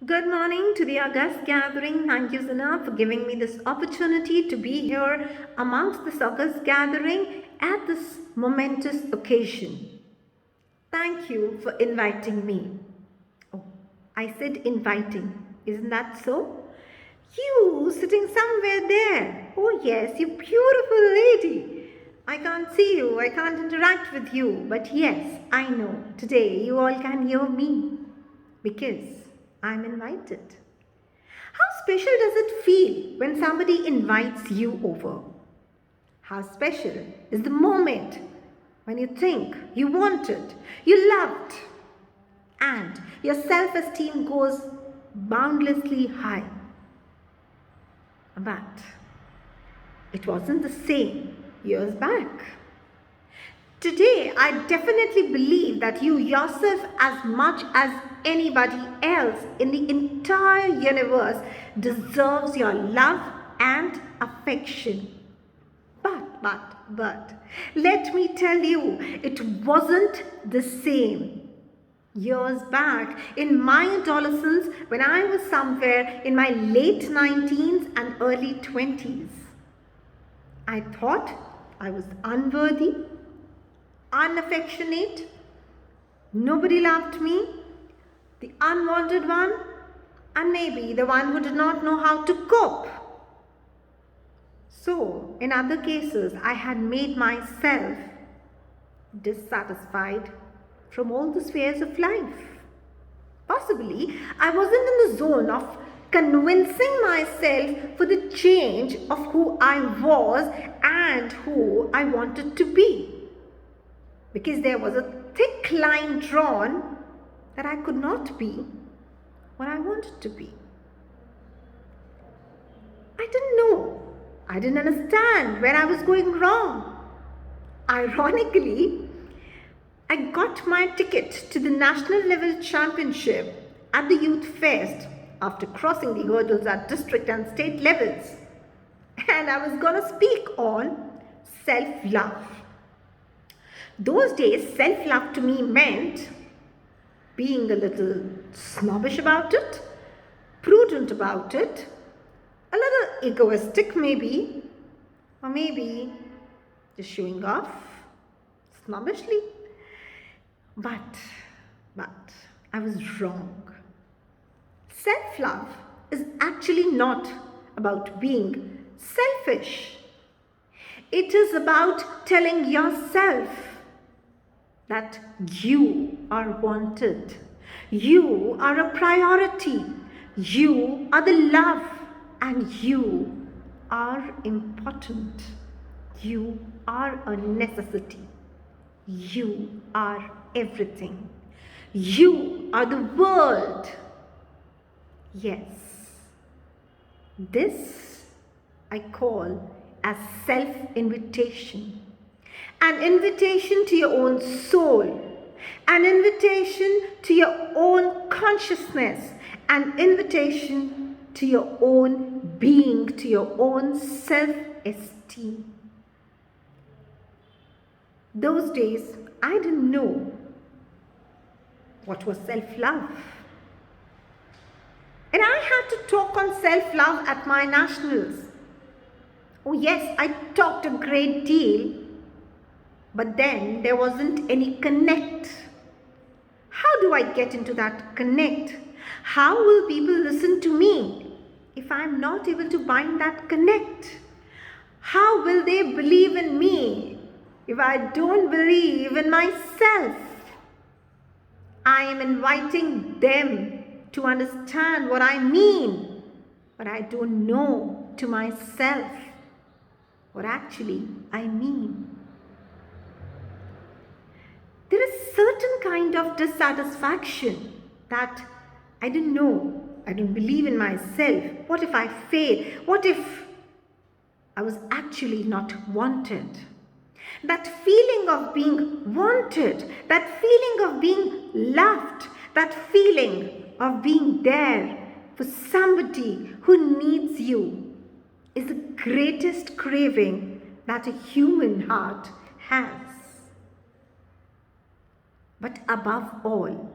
Good morning to the August gathering. Thank you, Zina, for giving me this opportunity to be here amongst this August gathering at this momentous occasion. Thank you for inviting me. Oh, I said inviting. Isn't that so? You sitting somewhere there. Oh, yes, you beautiful lady. I can't see you, I can't interact with you, but yes, I know today you all can hear me because I'm invited. How special does it feel when somebody invites you over? How special is the moment when you think you wanted, you loved, and your self esteem goes boundlessly high. But it wasn't the same years back. Today, I definitely believe that you yourself, as much as anybody else in the entire universe, deserves your love and affection. But, let me tell you, it wasn't the same. Years back, in my adolescence, when I was somewhere in my late 19s and early 20s, I thought I was unworthy, unaffectionate, nobody loved me, the unwanted one, and maybe the one who did not know how to cope. So, in other cases, I had made myself dissatisfied from all the spheres of life. Possibly, I wasn't in the zone of convincing myself for the change of who I was and who I wanted to be. Because there was a thick line drawn that I could not be what I wanted to be. I didn't know. I didn't understand where I was going wrong. Ironically, I got my ticket to the national level championship at the Youth Fest after crossing the hurdles at district and state levels. And I was going to speak on self-love. Those days, self-love to me meant being a little snobbish about it, prudent about it, a little egoistic maybe, or maybe just showing off snobbishly. But I was wrong. Self-love is actually not about being selfish. It is about telling yourself that you are wanted. You are a priority. You are the love and you are important. You are a necessity. You are everything. You are the world. Yes, this I call as self-invitation. An invitation to your own soul. An invitation to your own consciousness. An invitation to your own being, to your own self-esteem. Those days, I didn't know what was self-love. And I had to talk on self-love at my nationals. Oh yes, I talked a great deal, but then there wasn't any connect. How do I get into that connect? How will people listen to me if I'm not able to bind that connect? How will they believe in me if I don't believe in myself? I am inviting them to understand what I mean, but I don't know to myself what actually I mean. There is certain kind of dissatisfaction that I don't know, I don't believe in myself. What if I fail? What if I was actually not wanted? That feeling of being wanted, that feeling of being loved, that feeling of being there for somebody who needs you is the greatest craving that a human heart has. But above all,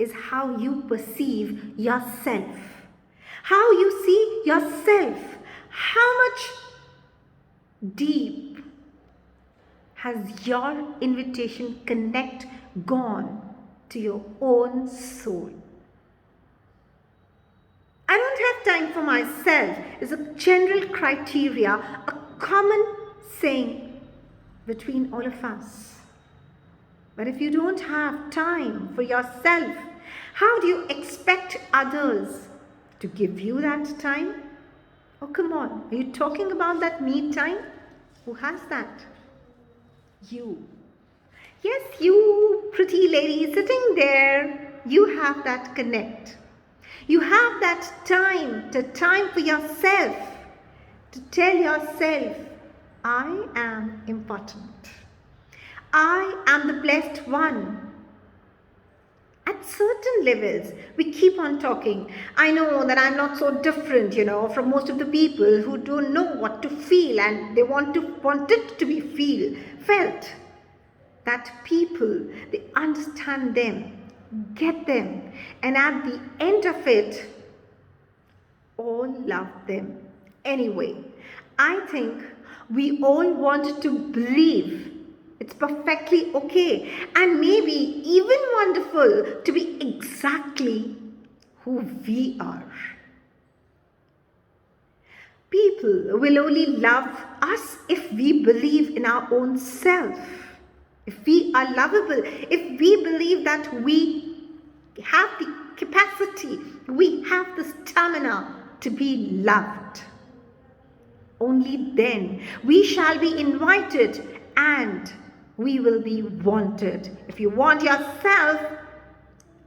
is how you perceive yourself. How you see yourself. How much deep has your invitation connect gone to your own soul? I don't have time for myself is a general criteria, a common saying between all of us. But if you don't have time for yourself, how do you expect others to give you that time? Oh, come on. Are you talking about that me time? Who has that? You. Yes, you pretty lady sitting there. You have that connect. You have that time for yourself, to tell yourself, I am important. I am the blessed one. At certain levels, we keep on talking. I know that I'm not so different, from most of the people who don't know what to feel and they want it to be felt. That people, they understand them, get them, and at the end of it, all love them. Anyway, I think we all want to believe it's perfectly okay and maybe even wonderful to be exactly who we are. People will only love us if we believe in our own self. If we are lovable, if we believe that we have the capacity, we have the stamina to be loved. Only then we shall be invited and we will be wanted. If you want yourself,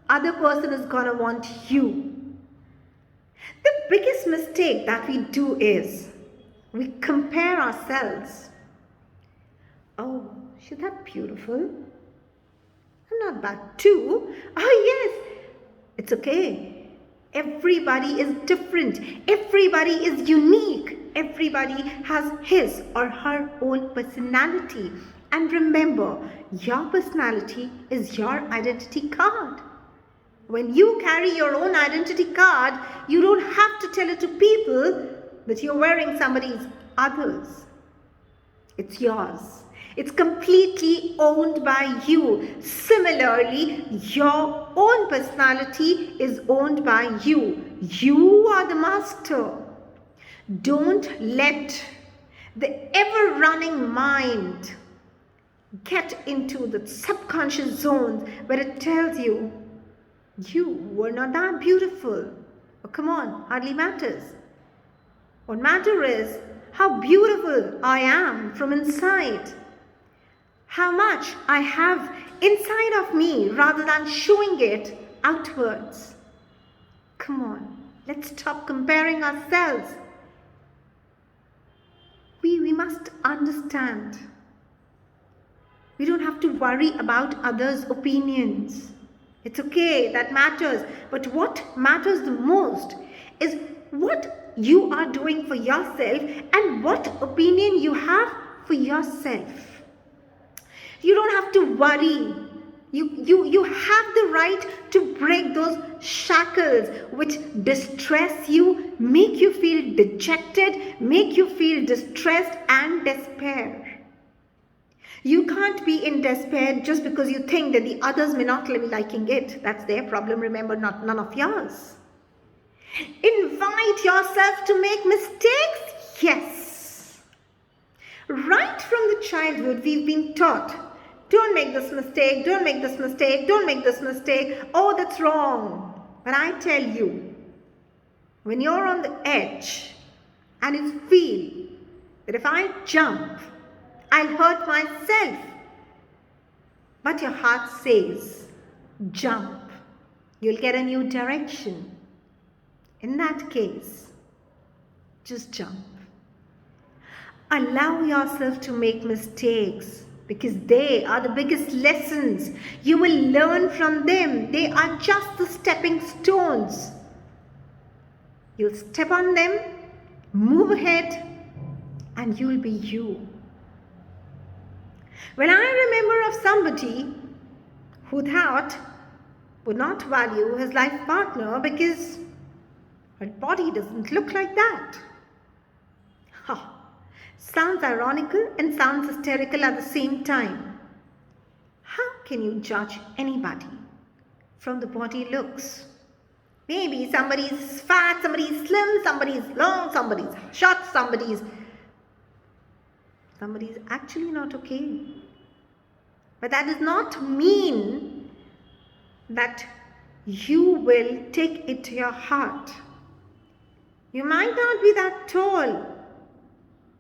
other person is gonna want you. The biggest mistake that we do is we compare ourselves. Oh, she's that beautiful. I'm not bad too. Oh yes, it's okay. Everybody is different. Everybody is unique. Everybody has his or her own personality. And remember, your personality is your identity card. When you carry your own identity card, you don't have to tell it to people that you're wearing somebody others. It's yours. It's completely owned by you. Similarly, your own personality is owned by you. You are the master. Don't let the ever-running mind get into the subconscious zones where it tells you, you were not that beautiful. Oh, come on, hardly matters. What matters is how beautiful I am from inside. How much I have inside of me rather than showing it outwards. Come on, let's stop comparing ourselves. We must understand. We don't have to worry about others' opinions. It's okay, that matters. But what matters the most is what you are doing for yourself and what opinion you have for yourself. You don't have to worry. You have the right to break those shackles which distress you, make you feel dejected, make you feel distressed and despair. You can't be in despair just because you think that the others may not be liking it. That's their problem, remember, none of yours. Invite yourself to make mistakes? Yes. Right from the childhood, we've been taught, don't make this mistake, don't make this mistake, don't make this mistake. Oh, that's wrong. But I tell you, when you're on the edge and you feel that if I jump, I'll hurt myself. But your heart says, jump. You'll get a new direction. In that case, just jump. Allow yourself to make mistakes because they are the biggest lessons. You will learn from them. They are just the stepping stones. You'll step on them, move ahead, and you'll be you. When I remember of somebody who thought would not value his life partner because her body doesn't look like that. Ha! Sounds ironical and sounds hysterical at the same time. How can you judge anybody from the body looks? Maybe somebody's fat, somebody's slim, somebody's long, somebody's short, somebody's actually not okay. But that does not mean that you will take it to your heart. You might not be that tall,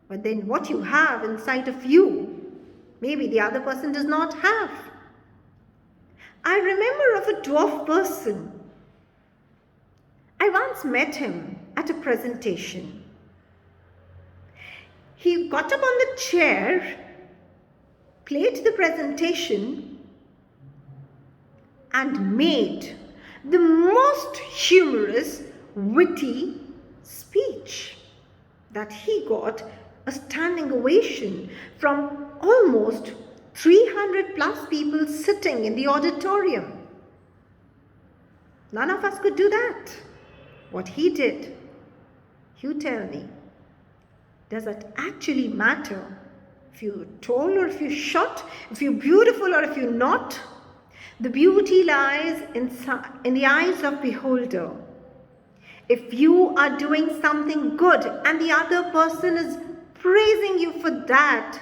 but then what you have inside of you, maybe the other person does not have. I remember of a dwarf person. I once met him at a presentation. He got up on the chair, played the presentation, and made the most humorous, witty speech that he got a standing ovation from almost 300 plus people sitting in the auditorium. None of us could do that. What he did, you tell me, does it actually matter if you're tall or if you're short, if you're beautiful or if you're not? The beauty lies in the eyes of the beholder. If you are doing something good and the other person is praising you for that,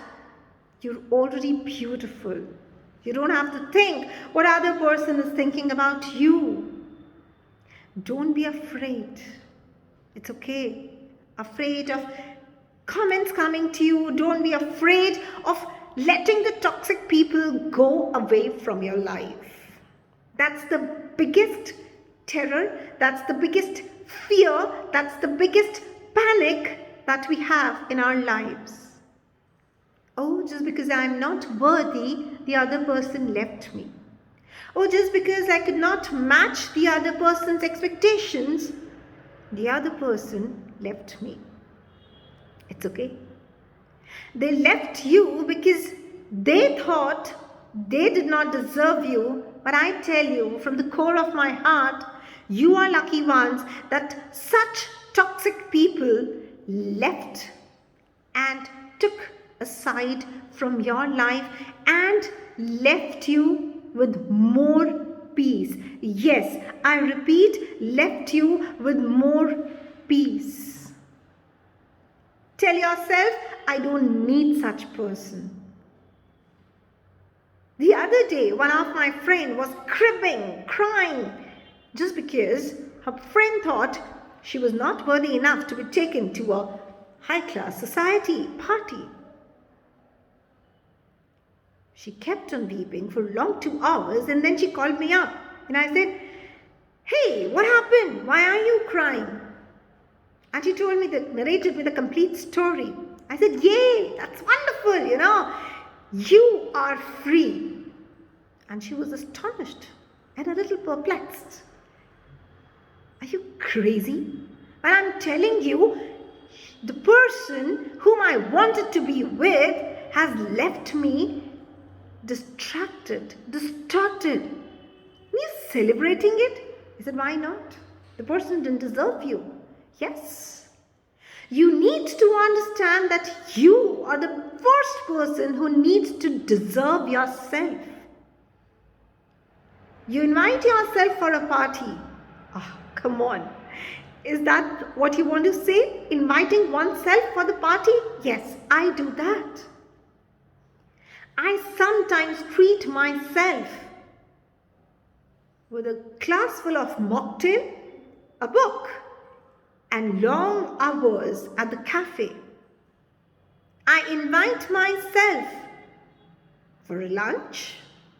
you're already beautiful. You don't have to think what other person is thinking about you. Don't be afraid. It's okay. Afraid of comments coming to you. Don't be afraid of letting the toxic people go away from your life. That's the biggest terror. That's the biggest fear. That's the biggest panic that we have in our lives. Oh, just because I'm not worthy, the other person left me. Oh, just because I could not match the other person's expectations, the other person left me. It's okay. They left you because they thought they did not deserve you. But I tell you, from the core of my heart, you are lucky ones that such toxic people left and took a side from your life and left you with more peace. Yes, I repeat, left you with more peace. Tell yourself, I don't need such person. The other day, one of my friends was cribbing, crying, just because her friend thought she was not worthy enough to be taken to a high-class society party. She kept on weeping for a long 2 hours and then she called me up and I said, hey, what happened? Why are you crying? And she narrated me the complete story. I said, yay, that's wonderful, you are free. And she was astonished and a little perplexed. Are you crazy? And I'm telling you, the person whom I wanted to be with has left me distracted, distorted. And you're celebrating it? I said, why not? The person didn't deserve you. Yes. You need to understand that you are the first person who needs to deserve yourself. You invite yourself for a party. Oh, come on. Is that what you want to say? Inviting oneself for the party? Yes, I do that. I sometimes treat myself with a glass full of mocktail, a book, and long hours at the cafe. I invite myself for a lunch.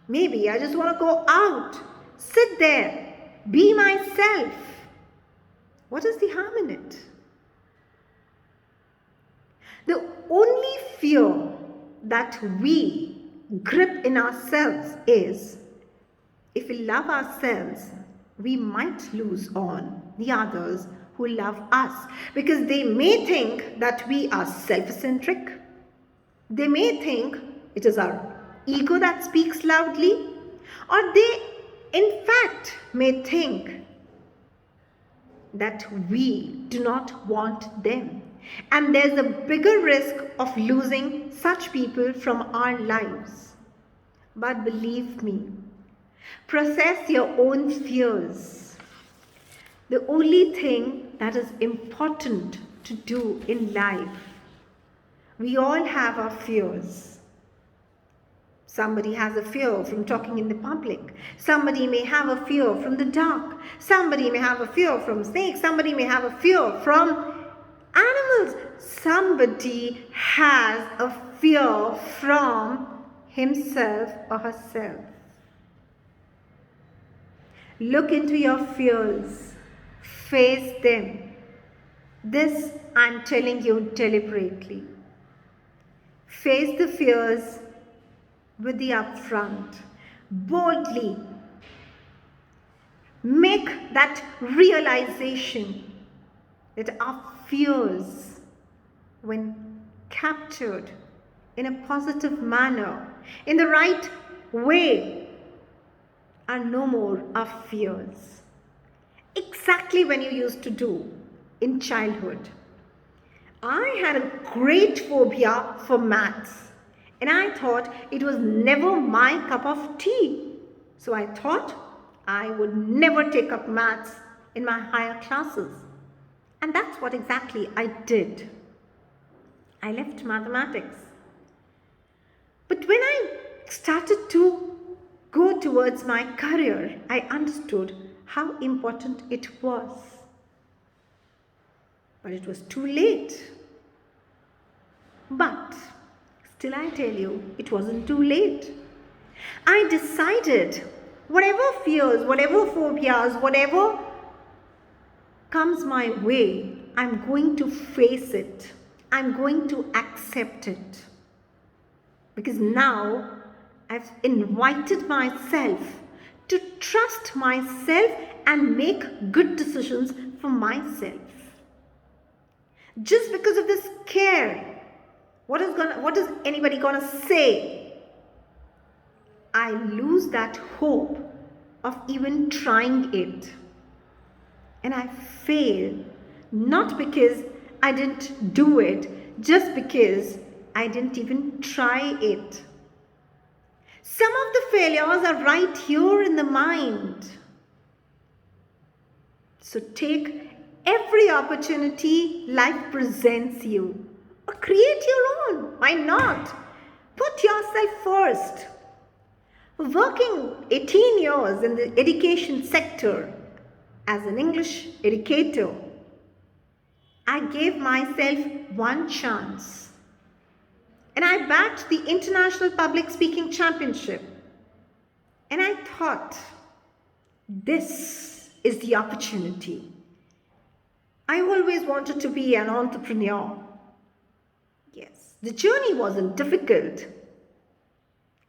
Maybe I just want to go out, sit there, be myself. What is the harm in it? The only fear that we grip in ourselves is, if we love ourselves, we might lose on the others who love us, because they may think that we are self-centric. They may think it is our ego that speaks loudly, or they in fact, may think that we do not want them. And there's a bigger risk of losing such people from our lives. But believe me, process your own fears. The only thing that is important to do in life, we all have our fears. Somebody has a fear from talking in the public. Somebody may have a fear from the dark. Somebody may have a fear from snakes. Somebody may have a fear from animals. Somebody has a fear from himself or herself. Look into your fears. Face them. This I'm telling you deliberately. Face the fears with the upfront. Boldly make that realization that our fears, when captured in a positive manner, in the right way, are no more our fears. Exactly when you used to do in childhood. I had a great phobia for maths. And I thought it was never my cup of tea. So I thought I would never take up maths in my higher classes. And that's what exactly I did. I left mathematics. But when I started to go towards my career, I understood how important it was. But it was too late. But still, I tell you, it wasn't too late. I decided whatever fears, whatever phobias, whatever comes my way, I'm going to face it. I'm going to accept it. Because now I've invited myself to trust myself and make good decisions for myself. Just because of this scare, what is anybody gonna say? I lose that hope of even trying it. And I fail, not because I didn't do it, just because I didn't even try it. Some of the failures are right here in the mind. So take every opportunity life presents you. Or create your own. Why not? Put yourself first. Working 18 years in the education sector as an English educator, I gave myself one chance. And I backed the International Public Speaking Championship. And I thought, this is the opportunity. I always wanted to be an entrepreneur. Yes, the journey wasn't difficult.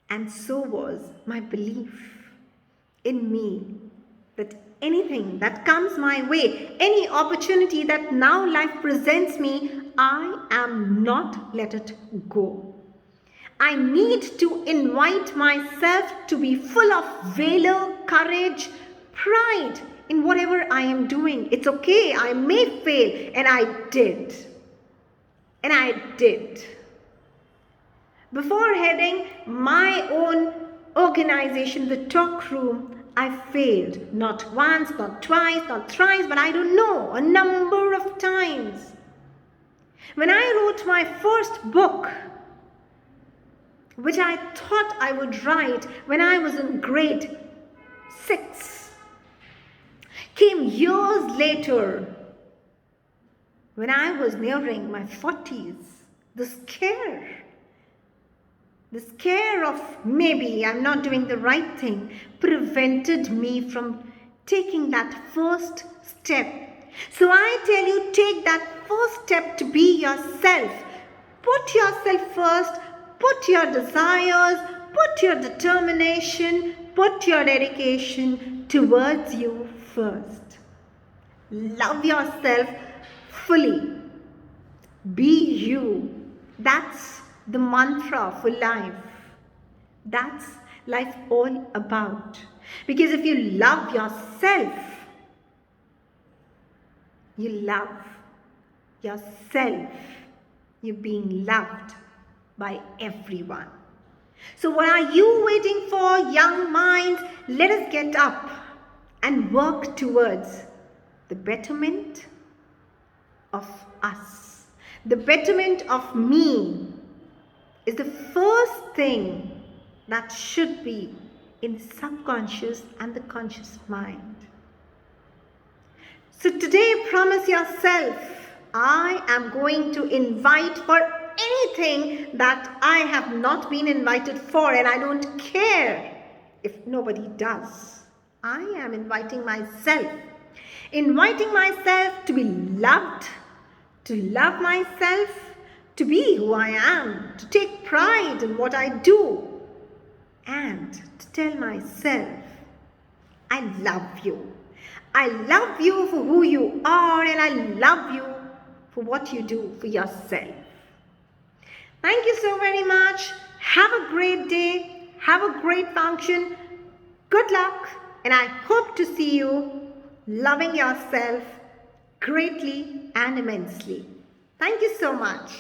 And so was my belief in me that anything that comes my way, any opportunity that now life presents me, I am not let it go. I need to invite myself to be full of valor, courage, pride in whatever I am doing. It's okay, I may fail, and I did. And I did. Before heading my own organization, the Talk Room, I failed. Not once, not twice, not thrice, but I don't know, a number of times. When I wrote my first book, which I thought I would write when I was in grade 6, came years later, when I was nearing my 40s, the scare of maybe I'm not doing the right thing prevented me from taking that first step. So I tell you, take that first step to be yourself. Put yourself first, put your desires, put your determination, put your dedication towards you first. Love yourself fully. Be you. That's the mantra for life. That's life all about. Because if you love yourself, you love yourself. You're being loved by everyone. So what are you waiting for, young minds? Let us get up and work towards the betterment of us. The betterment of me is the first thing that should be in the subconscious and the conscious mind. So today, promise yourself, I am going to invite for anything that I have not been invited for, and I don't care if nobody does. I am inviting myself to be loved, to love myself, to be who I am, to take pride in what I do, and to tell myself, I love you. I love you for who you are, and I love you for what you do for yourself. Thank you so very much. Have a great day. Have a great function. Good luck, and I hope to see you loving yourself greatly and immensely. Thank you so much.